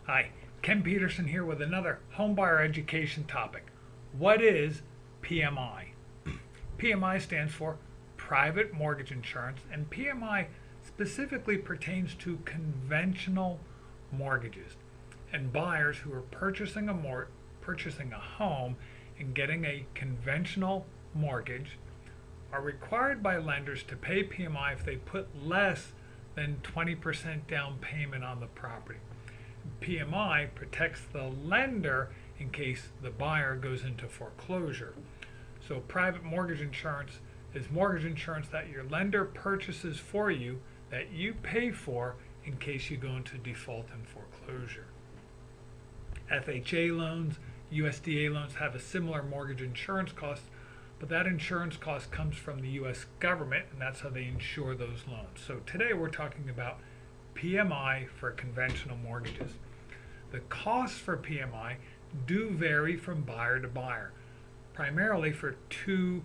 Hi, Ken Pederson here with another homebuyer education topic. What is PMI? PMI stands for Private Mortgage Insurance, and PMI specifically pertains to conventional mortgages and buyers who are purchasing a home and getting a conventional mortgage are required by lenders to pay PMI if they put less than 20% down payment on the property. PMI protects the lender in case the buyer goes into foreclosure. So private mortgage insurance is mortgage insurance that your lender purchases for you that you pay for in case you go into default and foreclosure. FHA loans, USDA loans have a similar mortgage insurance cost, but that insurance cost comes from the US government, and that's how they insure those loans. So today we're talking about PMI for conventional mortgages. The costs for PMI do vary from buyer to buyer, primarily for two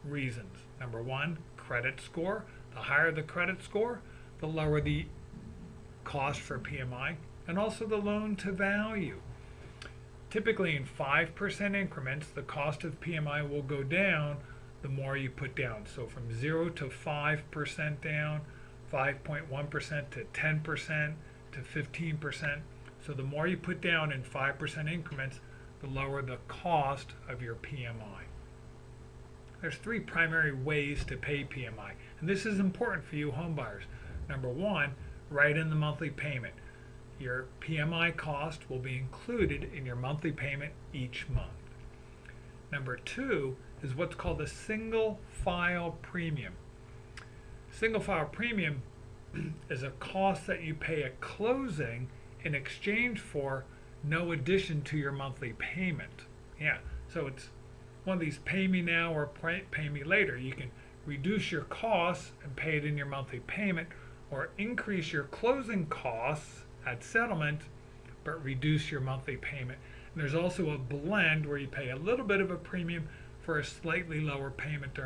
reasons. Number one, credit score. The higher the credit score, the lower the cost for PMI, and also the loan to value. Typically in 5% increments, the cost of PMI will go down the more you put down. So from 0 to 5% down, 5.1% to 10% to 15%. So the more you put down in 5% increments, the lower the cost of your PMI. There's three primary ways to pay PMI, and this is important for you homebuyers. Number one, write in the monthly payment. Your PMI cost will be included in your monthly payment each month. Number two is what's called a single file premium. Single file premium is a cost that you pay at closing in exchange for no addition to your monthly payment. Yeah, so it's one of these pay me now or pay me later. You can reduce your costs and pay it in your monthly payment, or increase your closing costs at settlement but reduce your monthly payment. And there's also a blend where you pay a little bit of a premium for a slightly lower payment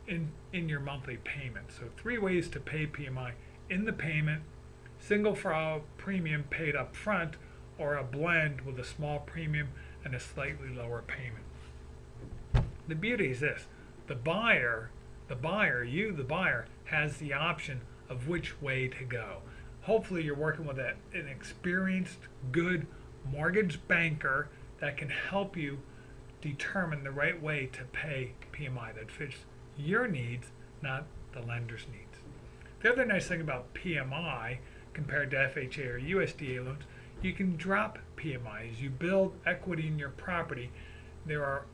in your monthly payment. So three ways to pay PMI: in the payment, single file premium paid up front, or a blend with a small premium and a slightly lower payment. The beauty is this: the buyer, you the buyer, has the option of which way to go. Hopefully you're working with an experienced, good mortgage banker that can help you determine the right way to pay PMI that fits your needs, not the lender's needs. The other nice thing about PMI compared to FHA or USDA loans, you can drop PMI as you build equity in your property. There are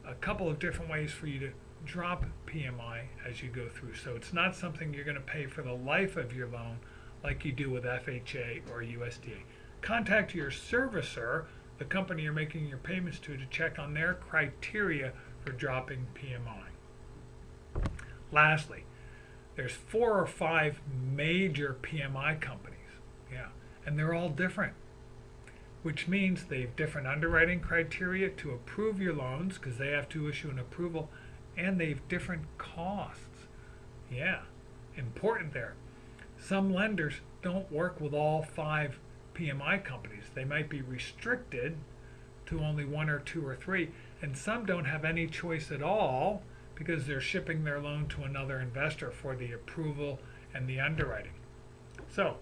a couple of different ways for you to drop PMI as you go through. So it's not something you're going to pay for the life of your loan like you do with FHA or USDA. Contact your servicer, the company you're making your payments to check on their criteria for dropping PMI. Lastly, there's 4 or 5 major PMI companies, and they're all different, which means they have different underwriting criteria to approve your loans because they have to issue an approval, and they have different costs. Important there. Some lenders don't work with all 5 PMI companies. They might be restricted to only 1 or 2 or 3, and some don't have any choice at all because they're shipping their loan to another investor for the approval and the underwriting. So,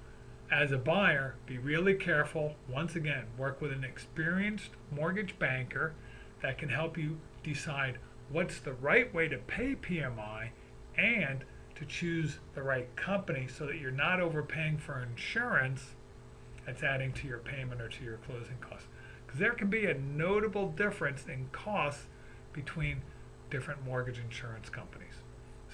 as a buyer, be really careful. Once again, work with an experienced mortgage banker that can help you decide what's the right way to pay PMI and to choose the right company so that you're not overpaying for insurance that's adding to your payment or to your closing costs. Because there can be a notable difference in costs between different mortgage insurance companies.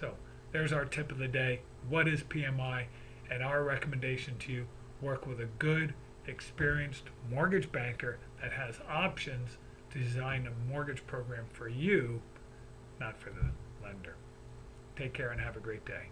So there's our tip of the day. What is PMI? And our recommendation to you: work with a good, experienced mortgage banker that has options to design a mortgage program for you, not for the lender. Take care and have a great day.